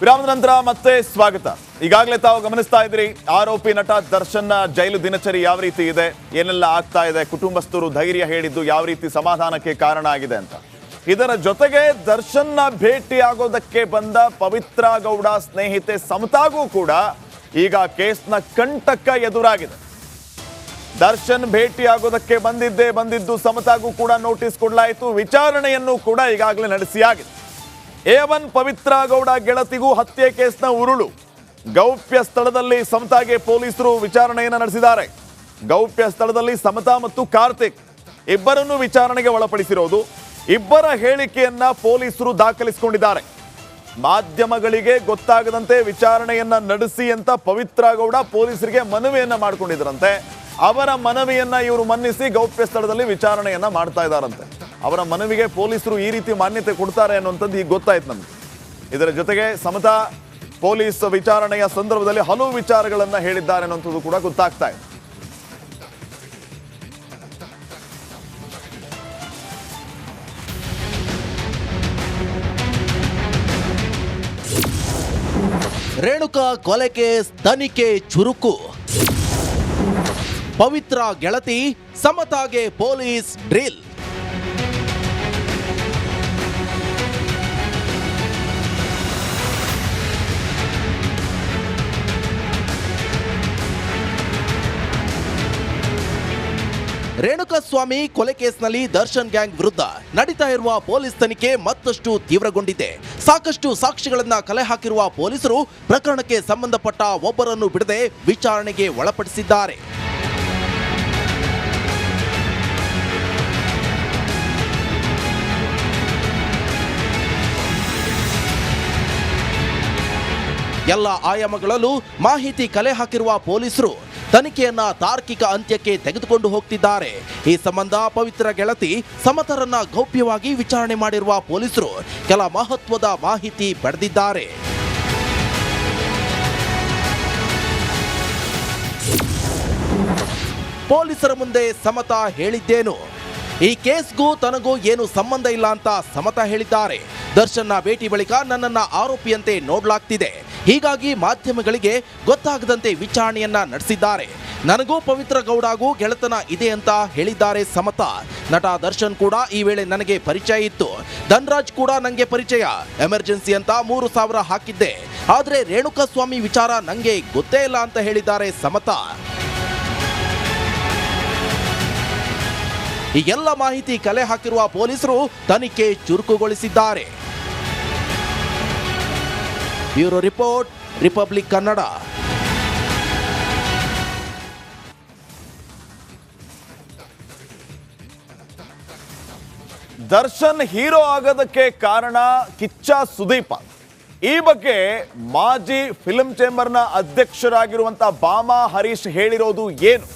ವಿರಾಮದ ನಂತರ ಮತ್ತೆ ಸ್ವಾಗತ. ಈಗಾಗಲೇ ತಾವು ಗಮನಿಸ್ತಾ ಇದ್ರಿ, ಆರೋಪಿ ನಟ ದರ್ಶನ್ನ ಜೈಲು ದಿನಚರಿ ಯಾವ ರೀತಿ ಇದೆ, ಏನೆಲ್ಲ ಆಗ್ತಾ ಇದೆ, ಕುಟುಂಬಸ್ಥರು ಧೈರ್ಯ ಹೇಳಿದ್ದು ಯಾವ ರೀತಿ ಸಮಾಧಾನಕ್ಕೆ ಕಾರಣ ಆಗಿದೆ ಅಂತ. ಇದರ ಜೊತೆಗೆ ದರ್ಶನ್ನ ಭೇಟಿಯಾಗೋದಕ್ಕೆ ಬಂದ ಪವಿತ್ರ ಗೌಡ ಸ್ನೇಹಿತೆ ಸಮತಾಗೂ ಕೂಡ ಈಗ ಕೇಸ್ನ ಕಂಟಕ ಎದುರಾಗಿದೆ. ದರ್ಶನ್ ಭೇಟಿಯಾಗೋದಕ್ಕೆ ಬಂದಿದ್ದು ಸಮತಾಗೂ ಕೂಡ ನೋಟಿಸ್ ಕೊಡಲಾಯಿತು. ವಿಚಾರಣೆಯನ್ನು ಕೂಡ ಈಗಾಗಲೇ ನಡೆಸಿಯಾಗಿದೆ. A1 ಪವಿತ್ರ ಗೌಡ ಗೆಳತಿಗೂ ಹತ್ಯೆ ಕೇಸ್ನ ಉರುಳು. ಗೌಪ್ಯ ಸ್ಥಳದಲ್ಲಿ ಸಮತಾಗೆ ಪೊಲೀಸರು ವಿಚಾರಣೆಯನ್ನು ನಡೆಸಿದ್ದಾರೆ. ಗೌಪ್ಯ ಸ್ಥಳದಲ್ಲಿ ಸಮತಾ ಮತ್ತು ಕಾರ್ತಿಕ್ ಇಬ್ಬರನ್ನು ವಿಚಾರಣೆಗೆ ಒಳಪಡಿಸಿರೋದು. ಇಬ್ಬರ ಹೇಳಿಕೆಯನ್ನ ಪೊಲೀಸರು ದಾಖಲಿಸಿಕೊಂಡಿದ್ದಾರೆ. ಮಾಧ್ಯಮಗಳಿಗೆ ಗೊತ್ತಾಗದಂತೆ ವಿಚಾರಣೆಯನ್ನ ನಡೆಸಿ ಅಂತ ಪವಿತ್ರ ಗೌಡ ಪೊಲೀಸರಿಗೆ ಮನವಿಯನ್ನ ಮಾಡಿಕೊಂಡಿದ್ರಂತೆ. ಅವರ ಮನವಿಯನ್ನ ಇವರು ಮನ್ನಿಸಿ ಗೌಪ್ಯ ಸ್ಥಳದಲ್ಲಿ ವಿಚಾರಣೆಯನ್ನ ಮಾಡ್ತಾ ಇದ್ದಾರಂತೆ. ಅವರ ಮನವಿಗೆ ಪೊಲೀಸರು ಈ ರೀತಿ ಮಾನ್ಯತೆ ಕೊಡ್ತಾರೆ ಅನ್ನುವಂಥದ್ದು ಈಗ ಗೊತ್ತಾಯ್ತು ನಮ್ಗೆ. ಇದರ ಜೊತೆಗೆ ಸಮತಾ ಪೊಲೀಸ್ ವಿಚಾರಣೆಯ ಸಂದರ್ಭದಲ್ಲಿ ಹಲವು ವಿಚಾರಗಳನ್ನ ಹೇಳಿದ್ದಾರೆ ಅನ್ನುವಂಥದ್ದು ಕೂಡ ಗೊತ್ತಾಗ್ತಾ ಇದೆ. ರೇಣುಕಾ ಕೊಲೆ ಕೇಸ್ ತನಿಖೆ ಚುರುಕು. ಪವಿತ್ರ ಗೆಳತಿ ಸಮತಾಗೆ ಪೊಲೀಸ್ ಡ್ರಿಲ್. ರೇಣುಕಾಸ್ವಾಮಿ ಕೊಲೆ ಕೇಸ್ನಲ್ಲಿ ದರ್ಶನ್ ಗ್ಯಾಂಗ್ ವಿರುದ್ಧ ನಡೀತಾ ಇರುವ ಪೊಲೀಸ್ ತನಿಖೆ ಮತ್ತಷ್ಟು ತೀವ್ರಗೊಂಡಿದೆ. ಸಾಕಷ್ಟು ಸಾಕ್ಷಿಗಳನ್ನ ಕಲೆ ಹಾಕಿರುವ ಪೊಲೀಸರು ಪ್ರಕರಣಕ್ಕೆ ಸಂಬಂಧಪಟ್ಟ ಒಬ್ಬರನ್ನು ಬಿಡದೆ ವಿಚಾರಣೆಗೆ ಒಳಪಡಿಸಿದ್ದಾರೆ. ಎಲ್ಲ ಆಯಾಮಗಳಲ್ಲೂ ಮಾಹಿತಿ ಕಲೆ ಹಾಕಿರುವ ಪೊಲೀಸರು ತನಿಖೆಯನ್ನ ತಾರ್ಕಿಕ ಅಂತ್ಯಕ್ಕೆ ತೆಗೆದುಕೊಂಡು ಹೋಗ್ತಿದ್ದಾರೆ. ಈ ಸಂಬಂಧ ಪವಿತ್ರ ಗೆಳತಿ ಸಮತರನ್ನ ಗೌಪ್ಯವಾಗಿ ವಿಚಾರಣೆ ಮಾಡಿರುವ ಪೊಲೀಸರು ಕೆಲ ಮಹತ್ವದ ಮಾಹಿತಿ ಪಡೆದಿದ್ದಾರೆ. ಪೊಲೀಸರ ಮುಂದೆ ಸಮತಾ ಹೇಳಿದ್ದೇನು? ಈ ಕೇಸ್ಗೂ ತನಗೂ ಏನು ಸಂಬಂಧ ಇಲ್ಲ ಅಂತ ಸಮತಾ ಹೇಳಿದ್ದಾರೆ. ದರ್ಶನ್ನ ಭೇಟಿ ಬಳಿಕ ನನ್ನನ್ನ ಆರೋಪಿಯಂತೆ ನೋಡ್ಲಾಗ್ತಿದೆ, ಹೀಗಾಗಿ ಮಾಧ್ಯಮಗಳಿಗೆ ಗೊತ್ತಾಗದಂತೆ ವಿಚಾರಣೆಯನ್ನ ನಡೆಸಿದ್ದಾರೆ. ನನಗೂ ಪವಿತ್ರ ಗೌಡಗೂ ಗೆಳೆತನ ಇದೆ ಅಂತ ಹೇಳಿದ್ದಾರೆ ಸಮತಾ. ನಟ ದರ್ಶನ್ ಕೂಡ ಈ ವೇಳೆ ನನಗೆ ಪರಿಚಯ ಇತ್ತು. ಧನ್ರಾಜ್ ಕೂಡ ನಂಗೆ ಪರಿಚಯ. ಎಮರ್ಜೆನ್ಸಿ ಅಂತ 3,000 ಹಾಕಿದ್ದೆ. ಆದ್ರೆ ರೇಣುಕಾಸ್ವಾಮಿ ವಿಚಾರ ನಂಗೆ ಗೊತ್ತೇ ಇಲ್ಲ ಅಂತ ಹೇಳಿದ್ದಾರೆ ಸಮತಾ. ಈ ಎಲ್ಲ ಮಾಹಿತಿ ಕಲೆ ಹಾಕಿರುವ ಪೊಲೀಸರು ತನಿಖೆ ಚುರುಕುಗೊಳಿಸಿದ್ದಾರೆ. Bureau report, republic Kannada. Darshan hero ಆಗೋದಕ್ಕೆ ಕಾರಣ ಕಿಚ್ಚ ಸುದೀಪ. ಈ ಬಗ್ಗೆ ಮಾಜಿ ಫಿಲ್ಮ್ ಚೇಂಬರ್ನ ಅಧ್ಯಕ್ಷರಾಗಿರುವಂತಹ ಬಾಮಾ ಹರೀಶ್ ಹೇಳಿರೋದು ಏನು?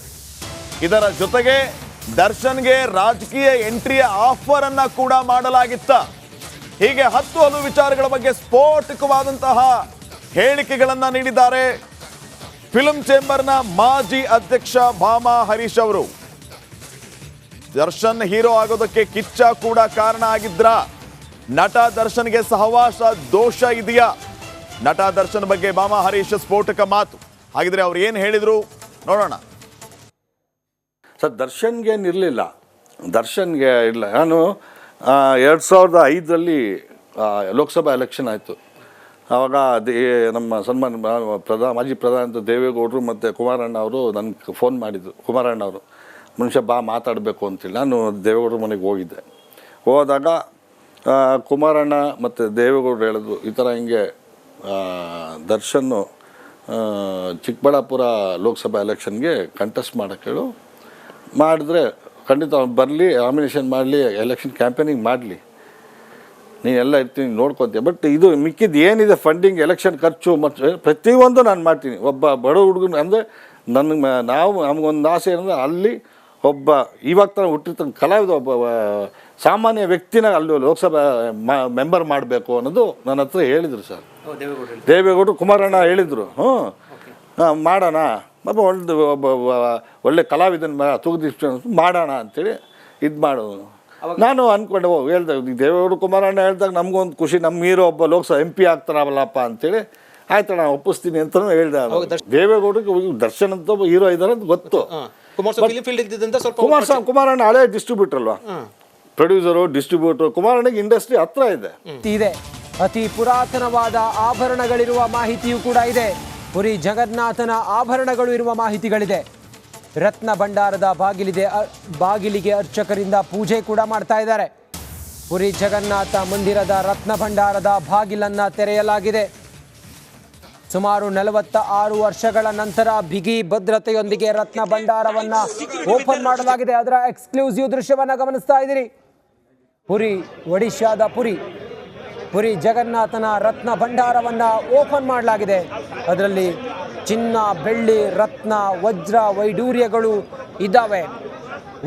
ಇದರ ಜೊತೆಗೆ ದರ್ಶನ್ಗೆ ರಾಜಕೀಯ ಎಂಟ್ರಿಯ ಆಫರ್ ಅನ್ನ ಕೂಡ ಮಾಡಲಾಗಿತ್ತ. ಹೀಗೆ ಹಲವು ವಿಚಾರಗಳ ಬಗ್ಗೆ ಸ್ಫೋಟಕವಾದಂತಹ ಹೇಳಿಕೆಗಳನ್ನ ನೀಡಿದ್ದಾರೆ ಫಿಲ್ಮ್ ಚೇಂಬರ್ನ ಮಾಜಿ ಅಧ್ಯಕ್ಷ ಬಾಮಾ ಹರೀಶ್ ಅವರು. ದರ್ಶನ್ ಹೀರೋ ಆಗೋದಕ್ಕೆ ಕಿಚ್ಚ ಕೂಡ ಕಾರಣ ಆಗಿದ್ರ? ನಟ ದರ್ಶನ್ಗೆ ಸಹವಾಸ ದೋಷ ಇದೆಯಾ? ನಟ ದರ್ಶನ್ ಬಗ್ಗೆ ಬಾಮಾ ಹರೀಶ್ ಸ್ಫೋಟಕ ಮಾತು. ಹಾಗಿದ್ರೆ ಅವ್ರು ಏನು ಹೇಳಿದ್ರು ನೋಡೋಣ. ಸರ್, ದರ್ಶನ್ಗೇನಿರಲಿಲ್ಲ, ದರ್ಶನ್ಗೆ ಇಲ್ಲ. ನಾನು 2005 ಲೋಕಸಭಾ ಎಲೆಕ್ಷನ್ ಆಯಿತು. ಆವಾಗ ನಮ್ಮ ಸನ್ಮಾನ ಮಾಜಿ ಪ್ರಧಾನಿ ದೇವೇಗೌಡರು ಮತ್ತು ಕುಮಾರಣ್ಣ ಅವರು ನನಗೆ ಫೋನ್ ಮಾಡಿದರು. ಕುಮಾರಣ್ಣ ಅವರು, ಮನುಷ್ಯ ಬಾ ಮಾತಾಡಬೇಕು ಅಂತೇಳಿ ನಾನು ದೇವೇಗೌಡರ ಮನೆಗೆ ಹೋಗಿದ್ದೆ. ಹೋದಾಗ ಕುಮಾರಣ್ಣ ಮತ್ತು ದೇವೇಗೌಡರು ಹೇಳಿದ್ರು, ಈ ಥರ ಹಿಂಗೆ ದರ್ಶನ್ನು ಚಿಕ್ಕಬಳ್ಳಾಪುರ ಲೋಕಸಭಾ ಎಲೆಕ್ಷನ್ಗೆ ಕಂಟೆಸ್ಟ್ ಮಾಡೋಕ್ಕೆ ಹೇಳು, ಮಾಡಿದ್ರೆ ಖಂಡಿತ ಅವ್ನು ಬರಲಿ, ನಾಮಿನೇಷನ್ ಮಾಡಲಿ, ಎಲೆಕ್ಷನ್ ಕ್ಯಾಂಪೇನಿಂಗ್ ಮಾಡಲಿ, ನೀನೆಲ್ಲ ಇರ್ತೀನಿ ನೋಡ್ಕೊತೀಯ. ಬಟ್ ಇದು ಮಿಕ್ಕಿದ್ದು ಏನಿದೆ ಫಂಡಿಂಗ್, ಎಲೆಕ್ಷನ್ ಖರ್ಚು ಮತ್ತು ಪ್ರತಿಯೊಂದು ನಾನು ಮಾಡ್ತೀನಿ. ಒಬ್ಬ ಬಡ ಹುಡುಗನ ಅಂದರೆ ನಮಗೊಂದು ಆಸೆ ಏನಂದರೆ ಅಲ್ಲಿ ಒಬ್ಬ ಇವಾಗ ತಾನು ಹುಟ್ಟಿರ್ತಕ್ಕ ಕಲಾವಿದ, ಒಬ್ಬ ಸಾಮಾನ್ಯ ವ್ಯಕ್ತಿನ ಅಲ್ಲಿ ಲೋಕಸಭಾ ಮೆಂಬರ್ ಮಾಡಬೇಕು ಅನ್ನೋದು ನನ್ನ ಹತ್ರ ಹೇಳಿದರು ಸರ್. ದೇವೇಗೌಡರು ಕುಮಾರಣ್ಣ ಹೇಳಿದರು, ಮಾಡೋಣ ಒಬ್ಬ ಒಳ್ಳೆ ಕಲಾವಿದನ ತೂಗದಿಷ್ಟು ಮಾಡೋಣ ಅಂಥೇಳಿ ಇದು ಮಾಡೋದು. ನಾನು ಅಂದ್ಕೊಂಡೆ ಹೇಳ್ದಾಗ ದೇವೇಗೌಡರು ಕುಮಾರಣ್ಣ ಹೇಳ್ದಾಗ ನಮಗೊಂದು ಖುಷಿ, ನಮ್ಮ ಹೀರೋ ಒಬ್ಬ ಲೋಕಸಭಾ MP ಆಗ್ತಾರಲ್ಲಪ್ಪ ಅಂತೇಳಿ ಆಯ್ತು ನಾನು ಒಪ್ಪಿಸ್ತೀನಿ ಅಂತಲೂ ಹೇಳ್ದೆ. ದೇವೇಗೌಡರಿಗೆ ದರ್ಶನ್ ಅಂತ ಒಬ್ಬ ಹೀರೋ ಇದ್ದಾರೆ ಅಂತ ಗೊತ್ತು. ಕುಮಾರಣ್ಣ ಹಳೆ ಡಿಸ್ಟ್ರಿಬ್ಯೂಟರ್ ಅಲ್ವಾ, ಪ್ರೊಡ್ಯೂಸರು ಡಿಸ್ಟ್ರಿಬ್ಯೂಟರ್. ಕುಮಾರಣ್ಣಗೆ ಇಂಡಸ್ಟ್ರಿ ಹತ್ರ ಇದೆ. ಅತಿ ಪುರಾತನವಾದ ಆಭರಣಗಳಿರುವ ಮಾಹಿತಿಯೂ ಕೂಡ ಇದೆ. ಪುರಿ ಜಗನ್ನಾಥನ ಆಭರಣಗಳು ಇರುವ ಮಾಹಿತಿಗಳಿದೆ. ರತ್ನ ಭಂಡಾರದ ಬಾಗಿಲಿಗೆ ಅರ್ಚಕರಿಂದ ಪೂಜೆ ಕೂಡ ಮಾಡ್ತಾ ಇದ್ದಾರೆ. ಪುರಿ ಜಗನ್ನಾಥ ಮಂದಿರದ ರತ್ನ ಭಂಡಾರದ ಬಾಗಿಲನ್ನ ತೆರೆಯಲಾಗಿದೆ. ಸುಮಾರು 46 ವರ್ಷಗಳ ನಂತರ ಬಿಗಿ ಭದ್ರತೆಯೊಂದಿಗೆ ರತ್ನ ಭಂಡಾರವನ್ನ ಓಪನ್ ಮಾಡಲಾಗಿದೆ. ಅದರ ಎಕ್ಸ್ಕ್ಲೂಸಿವ್ ದೃಶ್ಯವನ್ನ ಗಮನಿಸ್ತಾ ಇದ್ದೀರಿ. ಒಡಿಶಾದ ಪುರಿ ಜಗನ್ನಾಥನ ರತ್ನ ಭಂಡಾರವನ್ನ ಓಪನ್ ಮಾಡಲಾಗಿದೆ. ಅದರಲ್ಲಿ ಚಿನ್ನ, ಬೆಳ್ಳಿ, ರತ್ನ, ವಜ್ರ, ವೈಡೂರ್ಯಗಳು ಇದ್ದಾವೆ.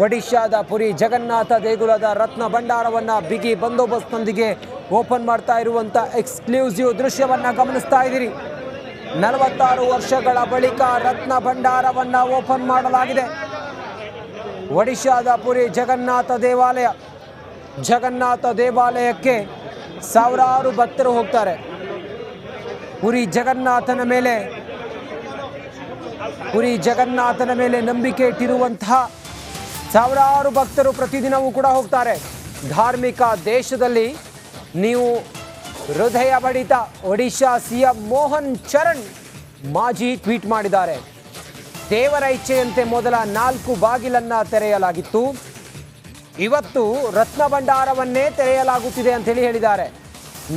ಒಡಿಶಾದ ಪುರಿ ಜಗನ್ನಾಥ ದೇಗುಲದ ರತ್ನ ಭಂಡಾರವನ್ನ ಬಿಗಿ ಬಂದೋಬಸ್ತ್ನೊಂದಿಗೆ ಓಪನ್ ಮಾಡ್ತಾ ಇರುವಂತ ಎಕ್ಸ್ಕ್ಲೂಸಿವ್ ದೃಶ್ಯವನ್ನ ಗಮನಿಸ್ತಾ ಇದ್ದೀರಿ. 46 ವರ್ಷಗಳ ಬಳಿಕ ರತ್ನ ಭಂಡಾರವನ್ನ ಓಪನ್ ಮಾಡಲಾಗಿದೆ. ಒಡಿಶಾದ ಪುರಿ ಜಗನ್ನಾಥ ದೇವಾಲಯಕ್ಕೆ ಸಾವಿರಾರು ಭಕ್ತರು ಹೋಗ್ತಾರೆ. ಪುರಿ ಜಗನ್ನಾಥನ ಮೇಲೆ ನಂಬಿಕೆ ಇಟ್ಟಿರುವಂತಹ ಸಾವಿರಾರು ಭಕ್ತರು ಪ್ರತಿದಿನವೂ ಕೂಡ ಹೋಗ್ತಾರೆ. ಧಾರ್ಮಿಕ ದೇಶದಲ್ಲಿ ನೀವು ಹೃದಯ ಬಡಿತ. ಒಡಿಶಾ CM ಮೋಹನ್ ಚರಣ್ ಮಾಜಿ ಟ್ವೀಟ್ ಮಾಡಿದ್ದಾರೆ. ದೇವರ ಇಚ್ಛೆಯಂತೆ ಮೊದಲ 4 ಬಾಗಿಲನ್ನ ತೆರೆಯಲಾಗಿತ್ತು. ಇವತ್ತು ರತ್ನ ಭಂಡಾರವನ್ನೇ ತೆರೆಯಲಾಗುತ್ತಿದೆ ಅಂತ ಹೇಳಿದ್ದಾರೆ.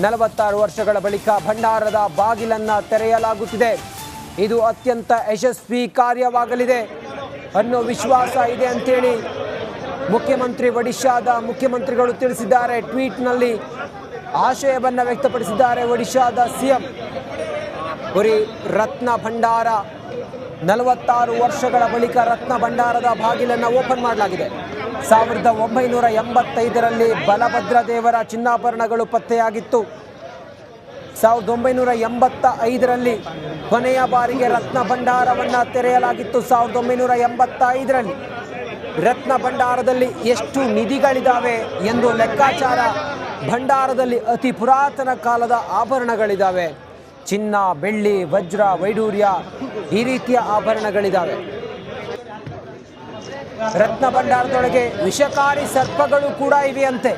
46 ವರ್ಷಗಳ ಬಳಿಕ ಭಂಡಾರದ ಬಾಗಿಲನ್ನ ತೆರೆಯಲಾಗುತ್ತಿದೆ. ಇದು ಅತ್ಯಂತ ಯಶಸ್ವಿ ಕಾರ್ಯವಾಗಲಿದೆ ಅನ್ನೋ ವಿಶ್ವಾಸ ಇದೆ ಅಂತೇಳಿ ಒಡಿಶಾದ ಮುಖ್ಯಮಂತ್ರಿಗಳು ತಿಳಿಸಿದ್ದಾರೆ. ಟ್ವೀಟ್ನಲ್ಲಿ ಆಶಯವನ್ನ ವ್ಯಕ್ತಪಡಿಸಿದ್ದಾರೆ ಒಡಿಶಾದ CM. ಪುರಿ ರತ್ನ ಭಂಡಾರ 46 ವರ್ಷಗಳ ಬಳಿಕ ರತ್ನ ಭಂಡಾರದ ಬಾಗಿಲನ್ನು ಓಪನ್ ಮಾಡಲಾಗಿದೆ. 1985ರಲ್ಲಿ ಬಲಭದ್ರ ದೇವರ ಚಿನ್ನಾಭರಣಗಳು ಪತ್ತೆಯಾಗಿತ್ತು. 1985ರಲ್ಲಿ ಕೊನೆಯ ಬಾರಿಗೆ ರತ್ನ ಭಂಡಾರವನ್ನ ತೆರೆಯಲಾಗಿತ್ತು. 1985ರಲ್ಲಿ ರತ್ನ ಭಂಡಾರದಲ್ಲಿ ಎಷ್ಟು ನಿಧಿಗಳಿದ್ದಾವೆ ಎಂದು ಲೆಕ್ಕಾಚಾರ. ಭಂಡಾರದಲ್ಲಿ ಅತಿ ಪುರಾತನ ಕಾಲದ ಆಭರಣಗಳಿದ್ದಾವೆ. ಚಿನ್ನ, ಬೆಳ್ಳಿ, ವಜ್ರ, ವೈಡೂರ್ಯ ಈ ರೀತಿಯ ಆಭರಣಗಳಿದ್ದಾವೆ. ರತ್ನ ಭಂಡಾರದೊಳಗೆ ವಿಷಕಾರಿ ಸರ್ಪಗಳು ಕೂಡ ಇವೆಯಂತೆ.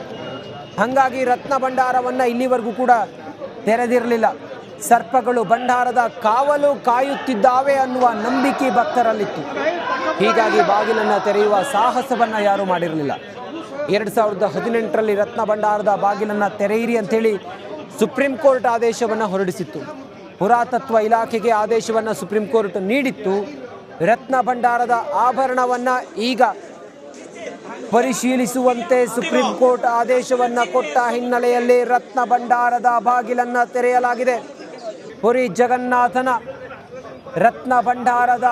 ಹಾಗಾಗಿ ರತ್ನ ಭಂಡಾರವನ್ನ ಇಲ್ಲಿವರೆಗೂ ಕೂಡ ತೆರೆದಿರಲಿಲ್ಲ. ಸರ್ಪಗಳು ಭಂಡಾರದ ಕಾವಲು ಕಾಯುತ್ತಿದ್ದಾವೆ ಅನ್ನುವ ನಂಬಿಕೆ ಭಕ್ತರಲ್ಲಿತ್ತು. ಹೀಗಾಗಿ ಬಾಗಿಲನ್ನು ತೆರೆಯುವ ಸಾಹಸವನ್ನ ಯಾರೂ ಮಾಡಿರಲಿಲ್ಲ. 2018ರಲ್ಲಿ ರತ್ನ ಭಂಡಾರದ ಬಾಗಿಲನ್ನು ತೆರೆಯಿರಿ ಅಂತೇಳಿ ಸುಪ್ರೀಂ ಕೋರ್ಟ್ ಆದೇಶವನ್ನು ಹೊರಡಿಸಿತ್ತು. ಪುರಾತತ್ವ ಇಲಾಖೆಗೆ ಆದೇಶವನ್ನು ಸುಪ್ರೀಂ ಕೋರ್ಟ್ ನೀಡಿತ್ತು. ರತ್ನ ಭಂಡಾರದ ಆಭರಣವನ್ನ ಈಗ ಪರಿಶೀಲಿಸುವಂತೆ ಸುಪ್ರೀಂ ಕೋರ್ಟ್ ಆದೇಶವನ್ನ ಕೊಟ್ಟ ಹಿನ್ನೆಲೆಯಲ್ಲಿ ರತ್ನ ಭಂಡಾರದ ಬಾಗಿಲನ್ನ ತೆರೆಯಲಾಗಿದೆ. ಪುರಿ ಜಗನ್ನಾಥನ ರತ್ನ ಭಂಡಾರದ